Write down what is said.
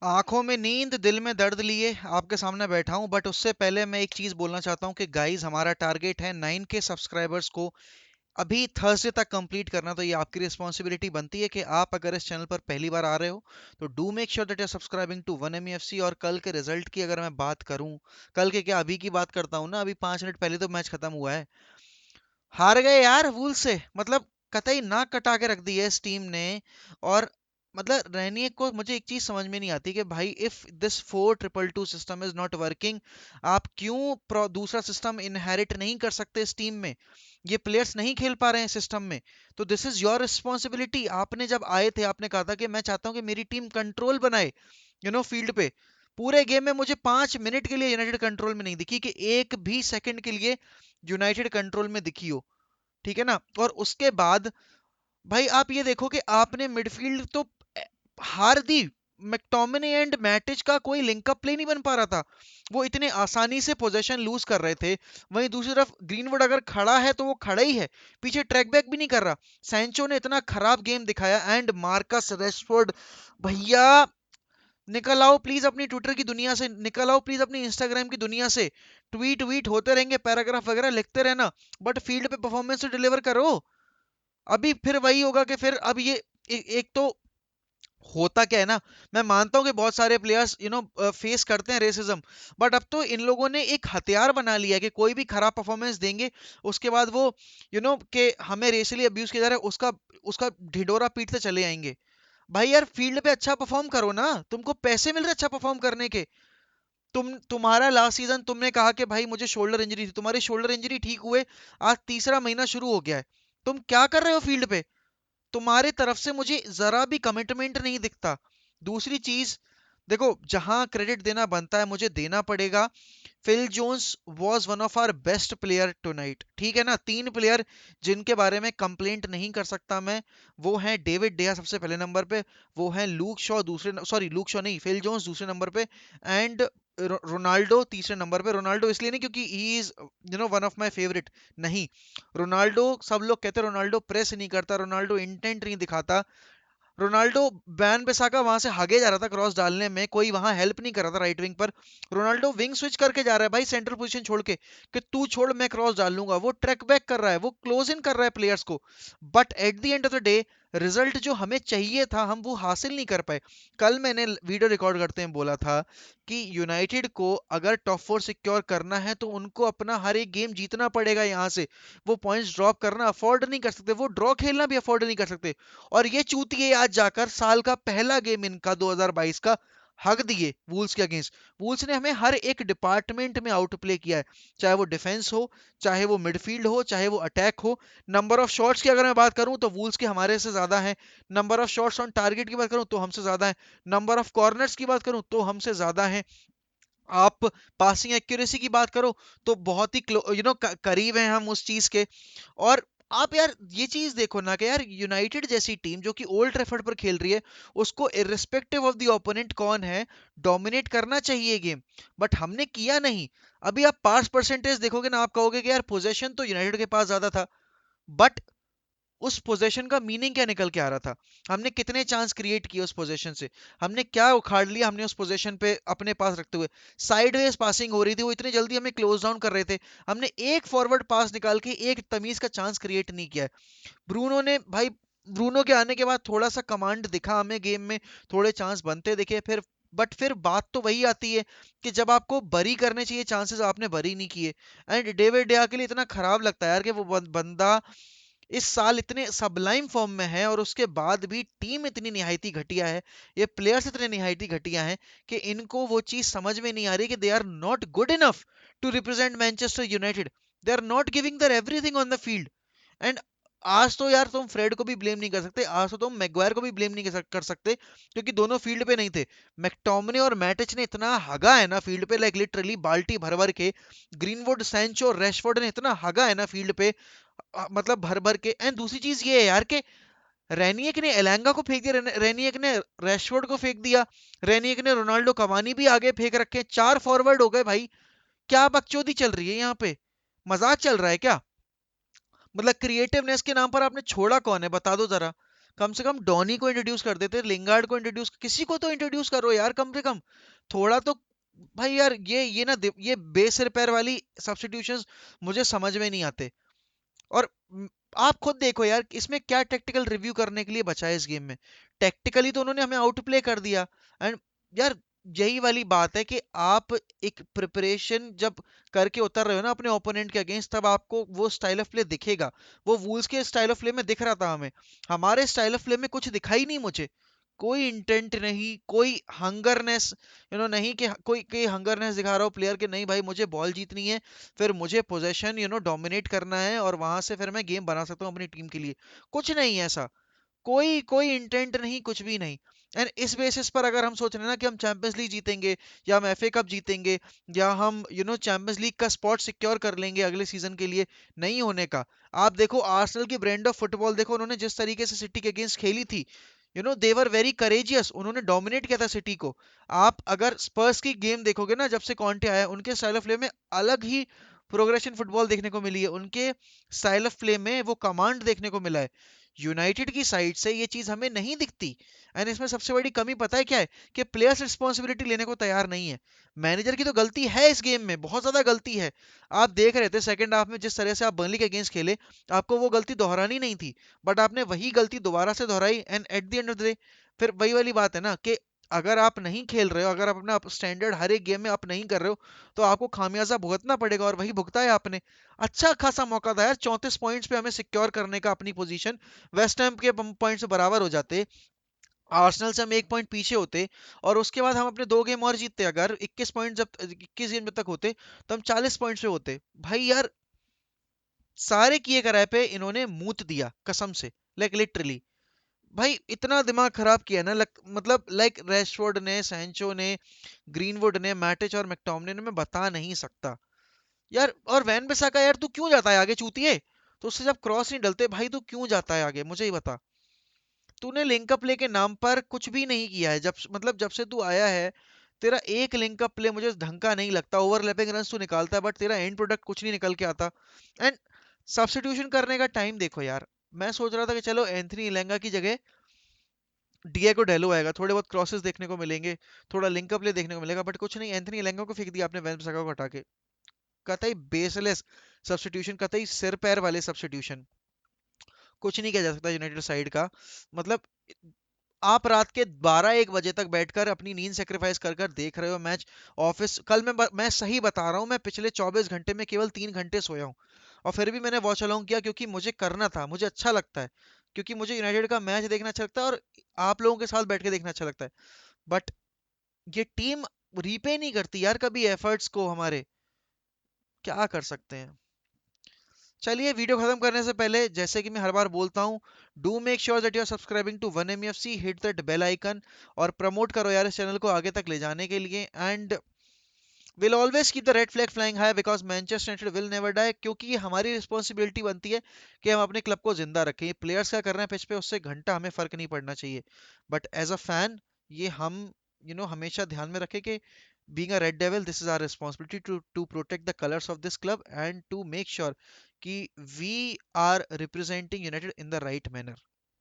आंखों में नींद दिल में दर्द लिए आपके सामने बैठा हूं, बट उससे पहले मैं एक चीज बोलना चाहता हूं कि गाइस, हमारा टारगेट है 9K सब्सक्राइबर्स को अभी थर्सडे तक कंप्लीट करना। तो ये आपकी रिस्पॉन्सिबिलिटी बनती है कि आप अगर इस चैनल पर पहली बार आ रहे हो तो do make sure that you are subscribing to one MEFC। और कल के रिजल्ट की अगर मैं बात करूं, कल के क्या, अभी की बात करता हूं ना, अभी 5 मिनट पहले तो मैच खत्म हुआ है। हार गए यार वूल से, मतलब कतई नाक कटा के रख दी है इस टीम ने। और मतलब रैनियक को मुझे एक चीज समझ में नहीं आती कि भाई, if this 4-2-2 system is not working, आप क्यों दूसरा सिस्टम इनहेरिट नहीं कर सकते इस टीम में। ये प्लेयर्स नहीं खेल पा रहे हैं सिस्टम में, तो दिस इज योर रिस्पॉन्सिबिलिटी। आपने जब आए थे आपने कहा था कि मैं चाहता हूं कि मेरी टीम कंट्रोल बनाए, फील्ड पे। पूरे गेम में मुझे 5 मिनट के लिए यूनाइटेड कंट्रोल में नहीं दिखी, कि एक भी सेकंड के लिए यूनाइटेड कंट्रोल में दिखी हो। ठीक है ना। और उसके बाद भाई आप ये देखो कि आपने मिडफील्ड तो हार दी। मैकटोमिनी एंड मैटिच का कोई लिंकअप प्ले नहीं बन पा रहा था, वो इतने आसानी से पोजीशन लूज कर रहे थे। वहीं दूसरी तरफ ग्रीनवुड अगर खड़ा है तो वो खड़ा ही है, पीछे ट्रैक बैक भी नहीं कर रहा। सैंचो ने इतना खराब गेम दिखाया, एंड मार्कस रेशफोर्ड, भैया निकल आओ प्लीज अपनी ट्विटर की दुनिया से, निकल आओ प्लीज अपनी इंस्टाग्राम की दुनिया से। ट्वीट वीट होते रहेंगे, पैराग्राफ वगैरह लिखते रहना, बट फील्ड पे परफॉर्मेंस तो डिलीवर करो। अभी फिर वही होगा कि फिर अब ये एक तो होता क्या है ना, मैं मानता हूँ कि बहुत सारे प्लेयर्स फेस करते हैं रेसिज्म, बट अब तो इन लोगों ने एक हथियार बना लिया है कि कोई भी खराब परफॉर्मेंस देंगे, उसके बाद वो कि हमें रेशियली अब्यूज किया जा रहा है, उसका उसका ढिंडोरा पीटते चले आएंगे। भाई यार, फील्ड पे अच्छा परफॉर्म करो ना, तुमको पैसे मिल रहे अच्छा परफॉर्म करने के। तुम्हारा लास्ट सीजन तुमने कहा कि भाई मुझे शोल्डर इंजरी थी, तुम्हारी शोल्डर इंजरी ठीक हुए आज तीसरा महीना शुरू हो गया है, तुम क्या कर रहे हो फील्ड पे। तुम्हारे तरफ से मुझे जरा भी कमिटमेंट नहीं दिखता। दूसरी चीज, देखो, जहां क्रेडिट देना बनता है मुझे देना पड़ेगा। Phil Jones was one of our best player tonight, ठीक है ना। तीन प्लेयर जिनके बारे में कंप्लेंट नहीं कर सकता मैं, वो हैं डेविड डेया सबसे पहले नंबर पे, वो हैं लूक शॉ दूसरे, सॉरी लूक शॉ नहीं, फिल जोन्स दूसरे नंबर पे, एंड रोनाल्डो तीसरे नंबर पे। रोनाल्डो इसलिए नहीं क्योंकि he is one of my favourite, नहीं। रोनाल्डो, सब लोग कहते हैं रोनाल्डो प्रेस नहीं करता, रोनाल्डो इंटेंट नहीं दिखाता। रोनाल्डो बैन बिसाका वहां से भागे जा रहा था क्रॉस डालने में, कोई वहां हेल्प नहीं कर रहा था राइट विंग पर। रोनाल्डो विंग स्विच करके जा रहा है भाई, सेंट्रल पोजीशन छोड़ के, कि तू छोड़ मैं क्रॉस डाल लूंगा। वो ट्रैक बैक कर रहा है, वो क्लोज इन कर रहा है प्लेयर्स को। But at the end of the day, result जो हमें चाहिए था हम वो हासिल नहीं कर पाए। कल मैंने वीडियो रिकॉर्ड करते हैं बोला था कि यूनाइटेड को अगर टॉप 4 सिक्योर करना है तो उनको अपना हर एक गेम जीतना पड़ेगा यहाँ से। वो पॉइंट्स ड्रॉप करना अफोर्ड नहीं कर सकते, वो ड्रॉ खेलना भी अफोर्ड नहीं कर सकते। और ये चूतिए आज जाकर साल का पहला गेम इनका 2022 का हक दिए वूल्स के अगेंस्ट। वूल्स ने हमें हर एक डिपार्टमेंट में आउट प्ले किया है, चाहे वो डिफेंस हो, चाहे वो मिडफील्ड हो, चाहे वो अटैक हो। नंबर ऑफ शॉट्स की अगर मैं बात करूं तो वूल्स के हमारे से ज्यादा है। Number of shots on target की बात करूं तो हमसे ज्यादा है। नंबर ऑफ कॉर्नर्स की बात करूं तो हमसे ज्यादा है। आप पासिंग एक्यूरेसी की बात करो तो बहुत ही करीब हैं हम उस चीज के। और आप यार ये चीज देखो ना कि यार यूनाइटेड जैसी टीम जो कि ओल्ड ट्रैफर्ड पर खेल रही है, उसको इररिस्पेक्टिव ऑफ द ओपोनेंट कौन है, डोमिनेट करना चाहिए गेम। बट हमने किया नहीं। अभी आप पास परसेंटेज देखोगे ना, आप कहोगे कि यार पोजेशन तो यूनाइटेड के पास ज्यादा था, बट उस पोजीशन का मीनिंग क्या निकल के आ रहा था। हमने कितने चांस क्रिएट किए उस पोजीशन से, हमने क्या उखाड़ लिया हमने उस पोजीशन पे अपने पास रखते हुए। साइडवेज पासिंग हो रही थी, वो इतनी जल्दी हमें क्लोज डाउन कर रहे थे, हमने एक फॉरवर्ड पास निकाल के एक तमीज का चांस क्रिएट नहीं किया है। ब्रूनो ने भाई, ब्रूनो के आने के बाद थोड़ा सा कमांड दिखा हमें गेम में, थोड़े चांस बनते दिखे, फिर बट फिर बात तो वही आती है कि जब आपको बरी करने चाहिए चांसेस, आपने बरी नहीं किए। एंड डेविड डिया के लिए इतना खराब लगता है यार कि वो बंदा इस साल इतने सबलाइम फॉर्म में है और उसके बाद भी टीम इतनी निहायती घटिया है, ये प्लेयर्स इतने निहायती घटिया हैं कि इनको वो चीज समझ में नहीं आ रही कि they are not good enough to represent Manchester United. They are not giving their everything on the field. And आज तो यार तुम फ्रेड को भी ब्लेम नहीं कर सकते, आज तो तुम मैगवायर को भी ब्लेम नहीं कर सकते, क्योंकि दोनों फील्ड पे नहीं थे। मैकटोमिनी और मैटिच ने इतना हगा है ना फील्ड पे, लाइक लिटरली बाल्टी भर भर के। ग्रीनवुड, सैंचो, रैशफोर्ड ने इतना हगा है ना फील्ड पे, मतलब भर भर के। एंड दूसरी चीज ये है यार कि रेनियक ने एलेंगा को फेंक दिया, रेनियक ने रैशफोर्ड को फेंक दिया, रेनियक ने रोनाल्डो कवानी भी आगे फेंक रखे, चार फॉरवर्ड हो गए भाई। क्या बकचोदी चल रही है यहाँ पे, मजाक चल रहा है क्या। मतलब क्रिएटिवनेस के नाम पर आपने छोड़ा कौन है, बता दो जरा। कम से कम डॉनी को इंट्रोड्यूस कर देते, लिंगार्ड को इंट्रोड्यूस, किसी को तो इंट्रोड्यूस करो यार कम से कम, थोड़ा तो। भाई यार ये ना ये बेस रिपेयर वाली सब्स्टिट्यूशंस मुझे समझ में नहीं आते। और आप खुद देखो यार इसमें क्या टेक्टिकल रिव्यू करने के लिए बचा है इस गेम में। टेक्टिकली तो उन्होंने हमें आउट प्ले कर दिया। एंड यार यही वाली बात है कि आप एक प्रिपरेशन जब करके उतर रहे हो ना अपने ओपोनेंट के अगेंस्ट, तब आपको वो स्टाइल ऑफ प्ले दिखेगा। वो वूल्स के स्टाइल ऑफ प्ले में दिख रहा था हमें, हमारे स्टाइल ऑफ प्ले में कुछ दिखा ही नहीं मुझे। कोई इंटेंट नहीं, कोई हंगरनेस, नहीं कि कोई हंगरनेस दिखा रहा हो प्लेयर के, नहीं भाई मुझे बॉल जीतनी है, फिर मुझे पोजेशन डोमिनेट करना है और वहां से फिर मैं गेम बना सकता हूँ अपनी टीम के लिए। कुछ नहीं है ऐसा, कोई कोई इंटेंट नहीं, कुछ भी नहीं। एंड इस बेसिस पर अगर हम सोच रहे हैं ना कि हम चैंपियंस लीग जीतेंगे, या हम एफए कप जीतेंगे, या हम चैंपियंस लीग का स्पॉट सिक्योर कर लेंगे अगले सीजन के लिए, नहीं होने का। आप देखो आर्सेनल की ब्रांड ऑफ फुटबॉल देखो, उन्होंने जिस तरीके से सिटी के अगेंस्ट खेली थी, देवर वेरी करेजियस, उन्होंने डोमिनेट किया था सिटी को। आप अगर स्पर्स की गेम देखोगे ना, जब से कॉन्टे आया, उनके स्टाइल ऑफ प्ले में अलग ही प्रोग्रेशन फुटबॉल देखने को मिली है, उनके स्टाइल ऑफ प्ले में वो कमांड देखने को मिला है। यूनाइटेड की साइड से ये चीज हमें नहीं दिखती। एंड इसमें सबसे बड़ी कमी पता है क्या है, कि प्लेयर्स रिस्पॉन्सिबिलिटी लेने को तैयार नहीं है। मैनेजर की तो गलती है इस गेम में, बहुत ज्यादा गलती है। आप देख रहे थे सेकंड हाफ में जिस तरह से आप बर्नली के अगेंस्ट खेले, आपको वो गलती दोहरानी नहीं थी, बट आपने वही गलती दोबारा से दोहराई। And at the end of the day फिर वही वाली बात है ना, कि अगर आप नहीं खेल रहे हो, अगर आप अपना स्टैंडर्ड हर एक गेम में आप नहीं कर रहे हो, तो आपको खामियाजा भुगतना पड़ेगा, और वही भुगता है आपने। अच्छा खासा मौका था यार 34 पॉइंट्स पे हमें सिक्योर करने का अपनी पोजीशन, वेस्ट हैम के पॉइंट से बराबर हो जाते, आर्सेनल से हम एक पॉइंट पीछे होते, और उसके बाद हम अपने दो गेम और जीतते, अगर 21 पॉइंट जब 21 गेम जब तक होते, तो हम 40 पॉइंट्स पे होते। भाई यार सारे किए कराए पे इन्होंने मूत दिया कसम से, लाइक लिटरली। भाई इतना दिमाग खराब किया ना, मतलब लाइक रैशफोर्ड ने, सैंचो ने, ग्रीनवुड ने, मैटिच और मैकटोमिनी ने, मैं बता नहीं सकता यार। और वैन बिसाका यार तू क्यों जाता है आगे चूतिए, तो उससे जब क्रॉस नहीं डलते भाई तू क्यों जाता है आगे, मुझे ही बता। तूने लिंकअप प्ले के नाम पर कुछ भी नहीं किया है, मतलब जब से तू आया है, तेरा एक लिंकअप प्ले मुझे ढंग का नहीं लगता। ओवरलैपिंग रन तू निकालता है, बट तेरा एंड प्रोडक्ट कुछ नहीं निकल के आता। एंड सब्स्टिट्यूशन करने का टाइम देखो यार, मैं सोच रहा था कि चलो एंथनी इलेंगा की जगह डिएगो डेलो आएगा, थोड़े बहुत क्रॉसेस देखने को मिलेंगे, थोड़ा लिंकअप प्ले देखने को मिलेगा, बट कुछ नहीं, एंथनी इलेंगा को फेंक दिया आपने वैन बिसाका को हटा के। कतई बेसलेस सब्स्टिट्यूशन, कतई सिर पैर वाले सब्स्टिट्यूशन, कुछ नहीं किया जा सकता यूनाइटेड साइड का। मतलब आप रात के 12-1 बजे तक बैठकर अपनी नींद सेक्रीफाइस कर कर देख रहे हो मैच। ऑफिस कल मैं सही बता रहा हूँ, मैं पिछले 24 घंटे में केवल 3 घंटे सोया हूँ, और फिर भी मैंने वॉच अलोंग किया, क्योंकि मुझे करना था, मुझे अच्छा लगता है, क्योंकि मुझे यूनाइटेड का मैच देखना अच्छा लगता है, और आप लोगों के साथ बैठ के देखना अच्छा लगता है। बट ये टीम रीपे नहीं करती यार कभी एफर्ट्स को हमारे, क्या कर सकते हैं। चलिए वीडियो खत्म करने से पहले, जैसे कि मैं हर बार बोलता हूँ, do make sure that you are subscribing to one M C, hit that bell icon, और प्रमोट करो यार इस चैनल को आगे तक ले जाने के लिए। And will always keep the red flag flying high, because Manchester United will never die, क्योंकि ये हमारी रिस्पॉन्सिबिलिटी बनती है कि हम अपने क्लब को जिंदा रखें। ये प्लेयर्स का कर रहे हैं पिच पे, उससे घंटा हमें फर्क नहीं पड़ना चाहिए, बट एज अ फैन ये हम हमेशा ध्यान में रखें कि being a red devil, this is our responsibility to protect the colors of this club and to make sure कि we are representing United in the right manner.